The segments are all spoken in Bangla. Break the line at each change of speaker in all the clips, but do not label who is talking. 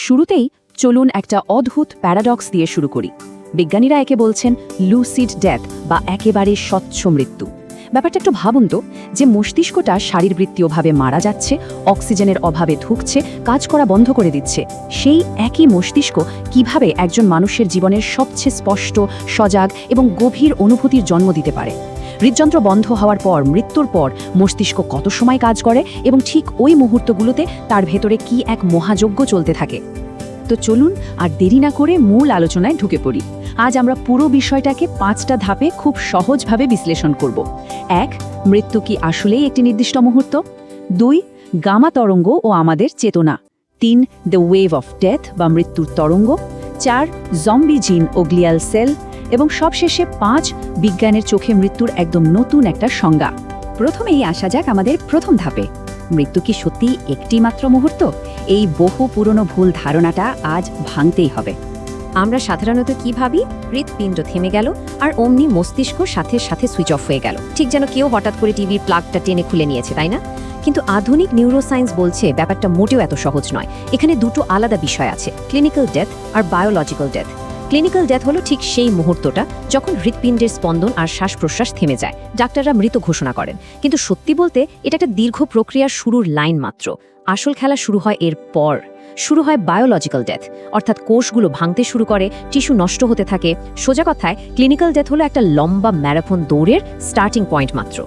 শুরুতেই চলুন একটা অদ্ভুত প্যারাডক্স দিয়ে শুরু করি। বিজ্ঞানীরা একে বলছেন লুসিড ডেথ বা একেবারে স্বচ্ছ মৃত্যু। ব্যাপারটা একটু ভাবুন তো, যে মস্তিষ্কটা শারীরবৃত্তীয়ভাবে মারা যাচ্ছে, অক্সিজেনের অভাবে ধুঁকছে, কাজ করা বন্ধ করে দিচ্ছে, সেই একই মস্তিষ্ক কিভাবে একজন মানুষের জীবনের সবচেয়ে স্পষ্ট, সজাগ এবং গভীর অনুভূতির জন্ম দিতে পারে। হৃদযন্ত্র বন্ধ হওয়ার পর, মৃত্যুর পর মস্তিষ্ক কত সময় কাজ করে এবং ঠিক ওই মুহূর্তগুলোতে তার ভেতরে কি এক মহাযজ্ঞ চলতে থাকে। তো চলুন আর দেরি না করে মূল আলোচনায় ঢুকে পড়ি। আজ আমরা পুরো বিষয়টাকে 5টা ধাপে খুব সহজভাবে বিশ্লেষণ করব। 1. মৃত্যু কি আসলেই একটি নির্দিষ্ট মুহূর্ত? 2. গামা তরঙ্গ ও আমাদের চেতনা। 3. দ্য ওয়েভ অফ ডেথ বা মৃত্যুর তরঙ্গ। 4. জম্বি জিন ও গ্লিয়াল সেল। এবং সবশেষে 5. বিজ্ঞানের চোখে মৃত্যুর একদম নতুন একটা সংজ্ঞা। প্রথমেই আসা যাক আমাদের প্রথম ধাপে। মৃত্যু কি সত্যি একটি মাত্র মুহূর্ত? এই বহু পুরনো ভুল ধারণাটা আজ ভাঙতেই হবে।
আমরা সাধারণত কি ভাবি, হৃৎপিণ্ড থেমে গেল আর অমনি মস্তিষ্ক সাথে সাথে সুইচ অফ হয়ে গেল, ঠিক যেন কেউ হঠাৎ করে টিভির প্লাগটা টেনে খুলে নিয়েছে, তাই না? কিন্তু আধুনিক নিউরোসায়েন্স বলছে ব্যাপারটা মোটেও এত সহজ নয়। এখানে দুটো আলাদা বিষয় আছে, ক্লিনিক্যাল ডেথ আর বায়োলজিক্যাল ডেথ। ক্লিনিক্যাল ডেথ হলো ঠিক সেই মুহূর্তটা যখন হৃৎপিণ্ডের স্পন্দন আর শ্বাস প্রশ্বাস থেমে যায়, ডাক্তাররা মৃত ঘোষণা করেন। কিন্তু সত্যি বলতে এটা একটা দীর্ঘ প্রক্রিয়ার শুরুর লাইন মাত্র। আসল খেলা শুরু হয় এর পর। শুরু হয় বায়োলজিক্যাল ডেথ, অর্থাৎ কোষগুলো ভাঙতে শুরু করে, টিস্যু নষ্ট হতে থাকে। সোজা কথায় ক্লিনিক্যাল ডেথ হলো একটা লম্বা ম্যারাথন দৌড়ের স্টার্টিং পয়েন্ট মাত্র।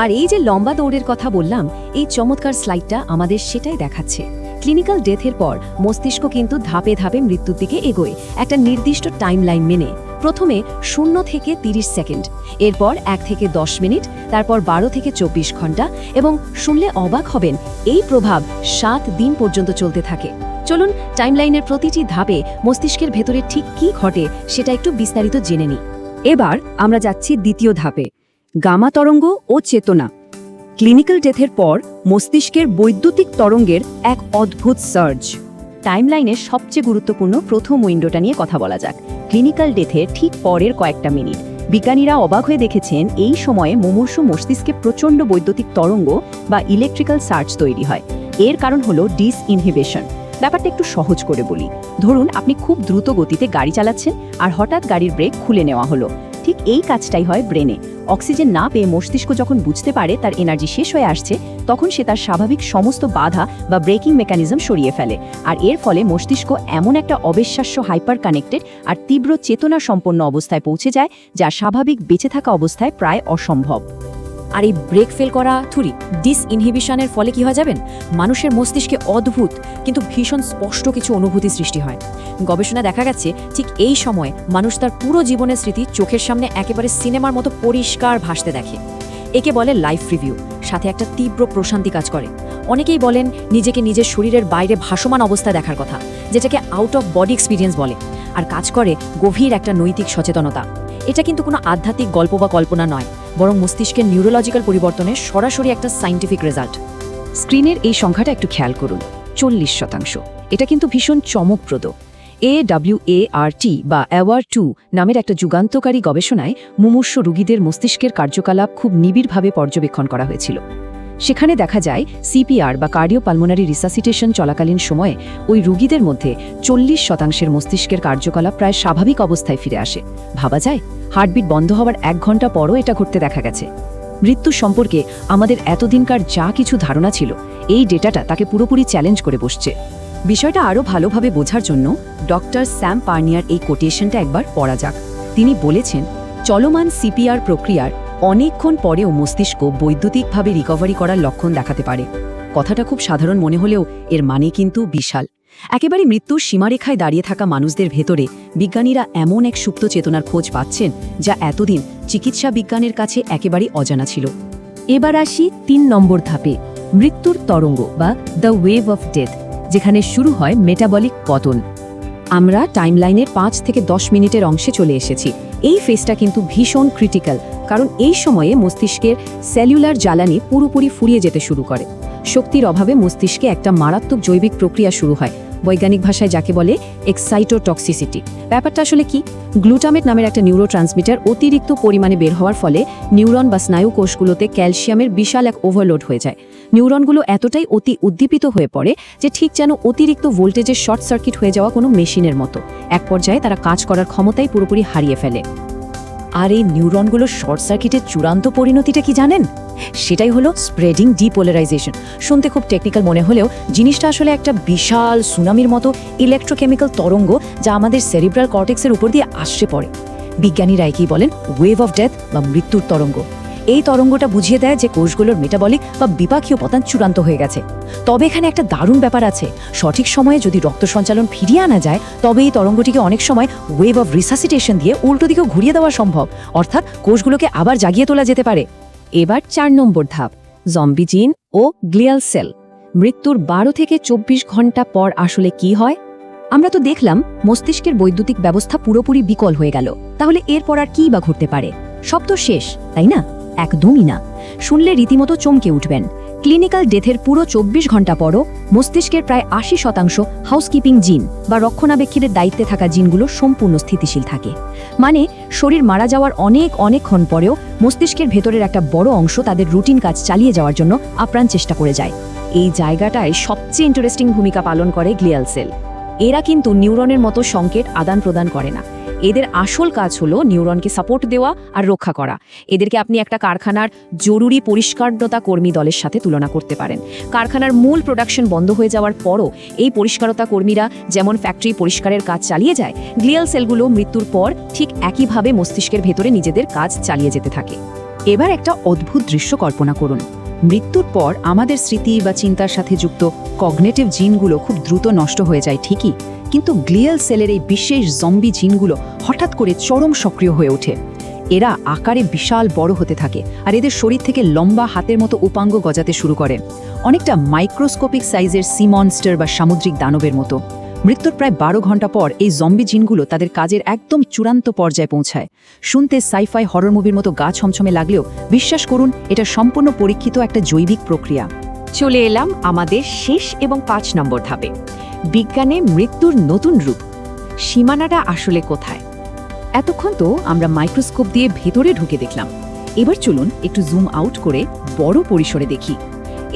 আর এই যে লম্বা দৌড়ের কথা বললাম, এই চমৎকার স্লাইডটা আমাদের সেটাই দেখাচ্ছে। ক্লিনিক্যাল ডেথের পর মস্তিষ্ক কিন্তু ধাপে ধাপে মৃত্যুর দিকে এগোয়, একটা নির্দিষ্ট টাইমলাইন মেনে। প্রথমে 0 থেকে 30 সেকেন্ড, এরপর 1 থেকে 10 মিনিট, তারপর 12 থেকে 24 ঘন্টা, এবং শুনলে অবাক হবেন এই প্রভাব 7 দিন পর্যন্ত চলতে থাকে। চলুন টাইমলাইনের প্রতিটি ধাপে মস্তিষ্কের ভেতরে ঠিক কী ঘটে সেটা একটু বিস্তারিত জেনে নিই। এবার আমরা যাচ্ছি দ্বিতীয় ধাপে, গামা তরঙ্গ ও চেতনা। ক্লিনিক্যাল ডেথের পর মস্তিষ্কের বৈদ্যুতিক তরঙ্গের এক অদ্ভুত সার্জ। টাইমলাইনের সবচেয়ে গুরুত্বপূর্ণ প্রথম উইন্ডোটা নিয়ে কথা বলা যাক। ক্লিনিক্যাল ডেথের ঠিক পরের কয়েকটা মিনিট বিজ্ঞানীরা অবাক হয়ে দেখেছেন এই সময়ে মুমূর্ষু মস্তিষ্কে প্রচণ্ড বৈদ্যুতিক তরঙ্গ বা ইলেকট্রিক্যাল সার্জ তৈরি হয়। এর কারণ হলো ডিসইনহিবিশন। ব্যাপারটা একটু সহজ করে বলি। ধরুন আপনি খুব দ্রুত গতিতে গাড়ি চালাচ্ছেন আর হঠাৎ গাড়ির ব্রেক খুলে নেওয়া হলো। ঠিক এই কাজটাই হয় ব্রেনে। অক্সিজেন না পেয়ে মস্তিষ্ক যখন বুঝতে পারে তার এনার্জি শেষ হয়ে আসছে, তখন সে তার স্বাভাবিক সমস্ত বাধা বা ব্রেকিং মেকানিজম সরিয়ে ফেলে। আর এর ফলে মস্তিষ্ক এমন একটা অবিশ্বাস্য হাইপার কানেক্টেড আর তীব্র চেতনা সম্পন্ন অবস্থায় পৌঁছে যায়, যা স্বাভাবিক বেঁচে থাকা অবস্থায় প্রায় অসম্ভব।
আর এই ব্রেক ফেল করা ডিসইনহিবিশনের ফলে কি হয় যাবেন, মানুষের মস্তিষ্কে অদ্ভুত কিন্তু ভীষণ স্পষ্ট কিছু অনুভূতি সৃষ্টি হয়। গবেষণা দেখা গেছে ঠিক এই সময় মানুষ তার পুরো জীবনের স্মৃতি চোখের সামনে একেবারে সিনেমার মতো পরিষ্কার ভাসতে দেখে। একে বলে লাইফ রিভিউ। সাথে একটা তীব্র প্রশান্তি কাজ করে। অনেকেই বলেন নিজেকে নিজের শরীরের বাইরে ভাসমান অবস্থা দেখার কথা, যেটাকে আউট অফ বডি এক্সপিরিয়েন্স বলে। আর কাজ করে গভীর একটা নৈতিক সচেতনতা। এটা কিন্তু কোনো আধ্যাত্মিক গল্প বা কল্পনা নয়, বরং মস্তিষ্কের নিউরোলজিক্যাল পরিবর্তনের সরাসরি একটা সায়েন্টিফিক রেজাল্ট।
স্ক্রিনের এই সংখ্যাটা একটু খেয়াল করুন, 40%। এটা কিন্তু ভীষণ চমকপ্রদ। AWART বা AWAR-2 নামের একটা যুগান্তকারী গবেষণায় মুমূর্ষু রোগীদের মস্তিষ্কের কার্যকলাপ খুব নিবিড়ভাবে পর্যবেক্ষণ করা হয়েছিল। সেখানে দেখা যায় CPR বা কার্ডিওপালমোনারি রিসাসিটেশন চলাকালীন সময়ে ওই রোগীদের মধ্যে 40% মস্তিষ্কের কার্যকলাপ প্রায় স্বাভাবিক অবস্থায় ফিরে আসে। ভাবা যায়, হার্টবিট বন্ধ হওয়ার 1 ঘন্টা পরও এটা ঘটতে দেখা গেছে। মৃত্যু সম্পর্কে আমাদের এতদিনকার যা কিছু ধারণা ছিল, এই ডেটাটা তাকে পুরোপুরি চ্যালেঞ্জ করে বসছে। বিষয়টা আরও ভালোভাবে বোঝার জন্য ডক্টর স্যাম পার্নিয়ার এই কোটেশনটা একবার পড়া যাক। তিনি বলেছেন, চলমান CPR প্রক্রিয়ার অনেকক্ষণ পরেও মস্তিষ্ক বৈদ্যুতিকভাবে রিকভারি করার লক্ষণ দেখাতে পারে। কথাটা খুব সাধারণ মনে হলেও এর মানে কিন্তু বিশাল। একেবারে মৃত্যুর সীমারেখায় দাঁড়িয়ে থাকা মানুষদের ভেতরে বিজ্ঞানীরা এমন এক সুপ্ত চেতনার খোঁজ পাচ্ছেন, যা এতদিন চিকিৎসা বিজ্ঞানের কাছে একেবারেই অজানা ছিল। এবার আসি 3 নম্বর ধাপে, মৃত্যুর তরঙ্গ বা দ্য ওয়েভ অফ ডেথ, যেখানে শুরু হয় মেটাবলিক পতন। আমরা টাইমলাইনের 5 থেকে 10 মিনিটের অংশে চলে এসেছি। এই ফেজটা কিন্তু ভীষণ ক্রিটিক্যাল, কারণ এই সময়ে মস্তিষ্কের সেলুলার জ্বালানি পুরোপুরি ফুরিয়ে যেতে শুরু করে। শক্তির অভাবে মস্তিষ্কে একটা মারাত্মক জৈবিক প্রক্রিয়া শুরু হয়, বৈজ্ঞানিক ভাষায় যাকে বলে এক্সাইটোটক্সিসিটি। ব্যাপারটা আসলে কি? গ্লুটামেট নামের একটা নিউরোট্রান্সমিটার অতিরিক্ত পরিমাণে বের হওয়ার ফলে নিউরন বা স্নায়ু কোষগুলোতে ক্যালসিয়ামের বিশাল এক ওভারলোড হয়ে যায়। নিউরনগুলো এতটাই উদ্দীপিত হয়ে পড়ে যে ঠিক যেন অতিরিক্ত ভোল্টেজের শর্ট সার্কিট হয়ে যাওয়া কোনো মেশিনের মতো এক পর্যায়ে তারা কাজ করার ক্ষমতাই পুরোপুরি হারিয়ে ফেলে। আর এই নিউরনগুলোর শর্ট সার্কিটের চূড়ান্ত পরিণতিটা কি জানেন? সেটাই হলো স্প্রেডিং ডিপোলারাইজেশন। শুনতে খুব টেকনিক্যাল মনে হলেও জিনিসটা আসলে একটা বিশাল সুনামির মতো ইলেকট্রোকেমিক্যাল তরঙ্গ যা আমাদের সেরিব্রাল কর্টেক্সের উপর দিয়ে আসছে পড়ে। বিজ্ঞানীরা একেই বলেন ওয়েভ অফ ডেথ বা মৃত্যুর তরঙ্গ। এই তরঙ্গটা বুঝিয়ে দেয় যে কোষগুলোর মেটাবলিক বা বিপাকীয় পতন চূড়ান্ত হয়ে গেছে। তবে এখানে একটা দারুণ ব্যাপার আছে, সঠিক সময়ে যদি রক্ত সঞ্চালন ফিরিয়ে আনা যায় তবে এই তরঙ্গটিকে অনেক সময় ওয়েভ অফ রিসাসিটেশন দিয়ে উল্টো দিকেও ঘুরিয়ে দেওয়া সম্ভব, অর্থাৎ কোষগুলোকে আবার জাগিয়ে তোলা যেতে পারে। এবার 4 নম্বর ধাপ, জম্বি জিন ও গ্লিয়াল সেল। মৃত্যুর 12 থেকে 24 ঘন্টা পর আসলে কি হয়? আমরা তো দেখলাম মস্তিষ্কের বৈদ্যুতিক ব্যবস্থা পুরোপুরি বিকল হয়ে গেল, তাহলে এরপর আর কি বা ঘটতে পারে? সব তো শেষ, তাই না? একদমই না। শুনলে রীতিমতো চমকে উঠবেন। ক্লিনিক্যাল ডেথের পুরো 24 ঘন্টা পরও মস্তিষ্কের প্রায় 80% হাউসকিপিং জিন বা রক্ষণাবেক্ষণের দায়িত্বে থাকা জিনগুলো সম্পূর্ণ স্থিতিশীল থাকে। মানে শরীর মারা যাওয়ার অনেকক্ষণ পরেও মস্তিষ্কের ভেতরের একটা বড় অংশ তাদের রুটিন কাজ চালিয়ে যাওয়ার জন্য আপ্রাণ চেষ্টা করে যায়। এই জায়গাটায় সবচেয়ে ইন্টারেস্টিং ভূমিকা পালন করে গ্লিয়াল সেল। এরা কিন্তু নিউরনের মতো সংকেত আদান প্রদান করে না। এদের আসল কাজ হলো নিউরনকে সাপোর্ট দেওয়া আর রক্ষা করা। এদেরকে আপনি একটা কারখানার জরুরি পরিষ্কারতা কর্মী দলের সাথে তুলনা করতে পারেন। কারখানার মূল প্রোডাকশন বন্ধ হয়ে যাওয়ার পরও এই পরিষ্কারতা কর্মীরা যেমন ফ্যাক্টরি পরিষ্কারের কাজ চালিয়ে যায়, গ্লিয়াল সেলগুলো মৃত্যুর পর ঠিক একইভাবে মস্তিষ্কের ভেতরে নিজেদের কাজ চালিয়ে যেতে থাকে। এবার একটা অদ্ভুত দৃশ্য কল্পনা করুন। মৃত্যুর পর আমাদের স্মৃতি বা চিন্তার সাথে যুক্ত কগনিটিভ জিনগুলো খুব দ্রুত নষ্ট হয়ে যায় ঠিকই, কিন্তু গ্লিয়াল সেলের এই বিশেষ জম্বি জিনগুলো হঠাৎ করে চরম সক্রিয় হয়ে ওঠে। এরা আকারে বিশাল বড় হতে থাকে আর এদের শরীর থেকে লম্বা হাতের মতো উপাঙ্গ গজাতে শুরু করে, অনেকটা মাইক্রোস্কোপিক সাইজের সি মনস্টার বা সামুদ্রিক দানবের মতো। মৃত্যুর প্রায় 12 ঘন্টা পর এই জম্বি জিনগুলো তাদের কাজের একদম চূড়ান্ত পর্যায়ে পৌঁছায়। শুনতে সাইফাই হরর মুভির মতো গা ছমছমে লাগলেও বিশ্বাস করুন এটা সম্পূর্ণ পরীক্ষিত একটা জৈবিক প্রক্রিয়া। চলে এলাম আমাদের শেষ এবং 5 নম্বর ধাপে, বিজ্ঞানে মৃত্যুর নতুন রূপ। সীমানাটা আসলে কোথায়? এতক্ষণ তো আমরা মাইক্রোস্কোপ দিয়ে ভেতরে ঢুকে দেখলাম, এবার চলুন একটু জুম আউট করে বড় পরিসরে দেখি।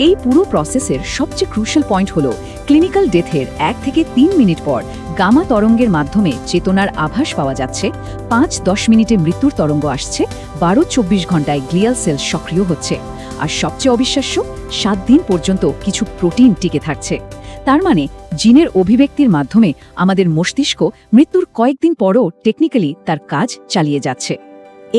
এই পুরো প্রসেসের সবচেয়ে ক্রুশাল পয়েন্ট হলো ক্লিনিক্যাল ডেথের 1 থেকে 3 মিনিট পর গামা তরঙ্গের মাধ্যমে চেতনার আভাস পাওয়া যাচ্ছে, 5-10 মিনিটে মৃত্যুর তরঙ্গ আসছে, 12-24 ঘন্টায় গ্লিয়াল সেল সক্রিয় হচ্ছে, আর সবচেয়ে অবিশ্বাস্য 7 দিন পর্যন্ত কিছু প্রোটিন টিকে থাকছে। তার মানে জিনের অভিব্যক্তির মাধ্যমে আমাদের মস্তিষ্ক মৃত্যুর কয়েকদিন পরও টেকনিক্যালি তার কাজ চালিয়ে যাচ্ছে।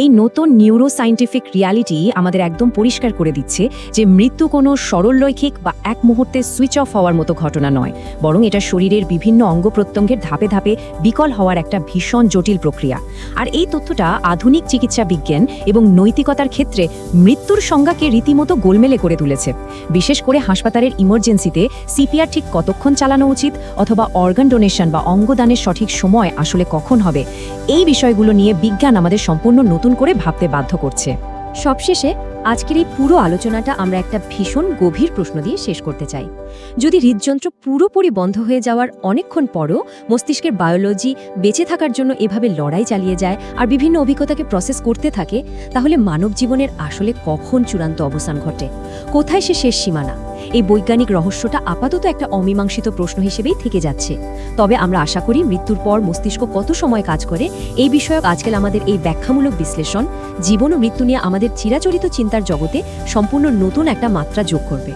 এই নতুন নিউরোসায়েন্টিফিক রিয়ালিটি আমাদের একদম পরিষ্কার করে দিচ্ছে যে মৃত্যু কোনো সরলরৈখিক বা এক মুহূর্তে সুইচ অফ হওয়ার মতো ঘটনা নয়, বরং এটা শরীরের বিভিন্ন অঙ্গ প্রত্যঙ্গের ধাপে ধাপে বিকল হওয়ার একটা ভীষণ জটিল প্রক্রিয়া। আর এই তথ্যটা আধুনিক চিকিৎসা বিজ্ঞান এবং নৈতিকতার ক্ষেত্রে মৃত্যুর সংজ্ঞাকে রীতিমতো গোলমেলে করে তুলেছে। বিশেষ করে হাসপাতালের ইমার্জেন্সিতে সিপিআর ঠিক কতক্ষণ চালানো উচিত, অথবা অর্গান ডোনেশন বা অঙ্গদানের সঠিক সময় আসলে কখন হবে, এই বিষয়গুলো নিয়ে বিজ্ঞান আমাদের সম্পূর্ণ নতুন করে ভাবতে বাধ্য করছে।
সবশেষে আজকের এই পুরো আলোচনাটা আমরা একটা ভীষণ গভীর প্রশ্ন দিয়ে শেষ করতে চাই। যদি হৃদযন্ত্র পুরোপুরি বন্ধ হয়ে যাওয়ার অনেকক্ষণ পরও মস্তিষ্কের বায়োলজি বেঁচে থাকার জন্য এভাবে লড়াই চালিয়ে যায় আর বিভিন্ন অভিজ্ঞতাকে প্রসেস করতে থাকে, তাহলে মানব জীবনের আসলে কখন চূড়ান্ত অবসান ঘটে? কোথায় সে শেষ সীমানা? এই বৈজ্ঞানিক রহস্যটা আপাতত একটা অমীমাংসিত প্রশ্ন হিসেবেই থেকে যাচ্ছে। তবে আমরা আশা করি মৃত্যুর পর মস্তিষ্ক কত সময় কাজ করে এই বিষয়ে আজকাল আমাদের এই ব্যাখ্যামূলক বিশ্লেষণ জীবন ও মৃত্যু নিয়ে আমাদের চিরাচরিত চিন্তার জগতে সম্পূর্ণ নতুন একটা মাত্রা যোগ করবে।